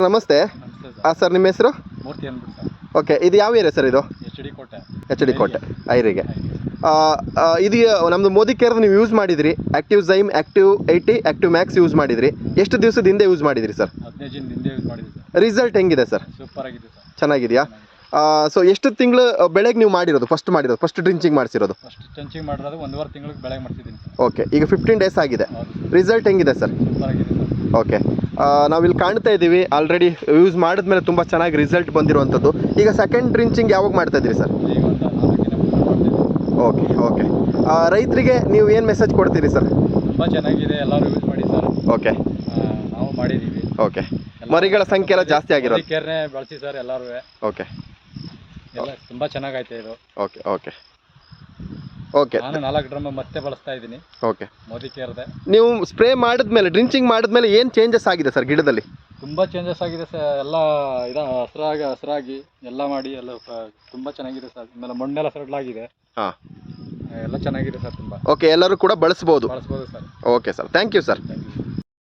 ನಮಸ್ತೆ. ಸರ್ ನಿಮ್ಮ ಹೆಸರು? ಮೂರ್ತಿ ಅಂದ್ಬಿಟ್ಟು ಸರ್. ಓಕೆ, ಇದು ಯಾವ ಏರಿಯಾ ಸರ್? ಇದು ಎಚ್ ಡಿ ಕೋಟೆ ಐರಿಗೆ. ಇದು ನಮ್ಮದು ಮೋದಿ ಕೇರ್ದು ನೀವು ಯೂಸ್ ಮಾಡಿದ್ರಿ. Active ಝೈಮ್, active 80, active Max use ಮಾಡಿದ್ರಿ. ಎಷ್ಟು ದಿವಸದ ಹಿಂದೆ ಯೂಸ್ ಮಾಡಿದ್ರಿ ಸರ್? 15 ದಿನದ ಹಿಂದೆ ಯೂಸ್ ಮಾಡಿದ್ವಿ ಸರ್. ರಿಸಲ್ಟ್ ಹೆಂಗಿದೆ ಸರ್? ಸೂಪರ್ ಆಗಿದೆ ಸರ್. ಚೆನ್ನಾಗಿದೆಯಾ? ಸೊ ಎಷ್ಟು ತಿಂಗಳು ಬೆಳೆಗೆ ನೀವು ಮಾಡಿರೋದು? ಫಸ್ಟ್ ಡ್ರಿಂಚಿಂಗ್ ಮಾಡಿಸಿರೋದು? ಫಸ್ಟ್ ಟ್ರೆಂಚಿಂಗ್ ಮಾಡಿರೋದು 1.5 ತಿಂಗಳಿಗೆ ಬೆಳೆಗೆ ಮಾಡ್ತಿದ್ದೀನಿ ಸರ್. ಓಕೆ, ಈಗ 15 ಡೇಸ್ ಆಗಿದೆ. ರಿಸಲ್ಟ್ ಹೆಂಗಿದೆ ಸರ್? ಸೂಪರ್ ಆಗಿದೆ ಸರ್. ಓಕೆ, ನಾವಿಲ್ಲಿ ಕಾಣ್ತಾ ಇದ್ದೀವಿ ಆಲ್ರೆಡಿ ಯೂಸ್ ಮಾಡಿದ್ಮೇಲೆ ತುಂಬ ಚೆನ್ನಾಗಿ ರಿಸಲ್ಟ್ ಬಂದಿರುವಂಥದ್ದು. ಈಗ ಸೆಕೆಂಡ್ ಡ್ರಿಂಚಿಂಗ್ ಯಾವಾಗ ಮಾಡ್ತಾ ಇದ್ದೀರಿ ಸರ್? ಈಗ ಒಂದು 4 ದಿನ ಮಾಡ್ತಿದ್ದೀವಿ. ಓಕೆ ಓಕೆ, ರೈತರಿಗೆ ನೀವು ಏನು ಮೆಸೇಜ್ ಕೊಡ್ತೀರಿ ಸರ್? ತುಂಬ ಚೆನ್ನಾಗಿದೆ, ಎಲ್ಲರೂ ಯೂಸ್ ಮಾಡಿ ಸರ್. ಓಕೆ, ನಾವು ಮಾಡಿದ್ದೀವಿ. ಓಕೆ, ಮರಿಗಳ ಸಂಖ್ಯೆ ಎಲ್ಲ ಜಾಸ್ತಿ ಆಗಿರೋದು? ಕೇರ್ನೇ ಬಳಸಿ ಸರ್ ಎಲ್ಲರೂ. ಓಕೆ, ಎಲ್ಲ ತುಂಬ ಚೆನ್ನಾಗೈತೆ ಇದು. ಓಕೆ ಓಕೆ ಓಕೆ, ನಾನು 4 ಡ್ರಮ್ ಮತ್ತೆ ಬಳಸ್ತಾ ಇದ್ದೀನಿ. ಓಕೆ, ಮೋದಿ ಕೇರ್ದೆ. ನೀವು ಸ್ಪ್ರೇ ಮಾಡಿದ್ಮೇಲೆ, ಡ್ರಿಂಚಿಂಗ್ ಮಾಡಿದ್ಮೇಲೆ ಏನು ಚೇಂಜಸ್ ಆಗಿದೆ ಸರ್ ಗಿಡದಲ್ಲಿ? ತುಂಬ ಚೇಂಜಸ್ ಆಗಿದೆ ಸರ್. ಎಲ್ಲ ಹಸಿರಾಗಿ ಎಲ್ಲ ಮಾಡಿ ಎಲ್ಲ ತುಂಬ ಚೆನ್ನಾಗಿದೆ ಸರ್. ಆಮೇಲೆ ಮಣ್ಣೆಲ್ಲ ಸರಳಾಗಿದೆ. ಹಾಂ, ಎಲ್ಲ ಚೆನ್ನಾಗಿದೆ ಸರ್ ತುಂಬ. ಓಕೆ, ಎಲ್ಲರೂ ಕೂಡ ಬಳಸ್ಬೋದು sir. Okay sir, thank you sir. Thank you.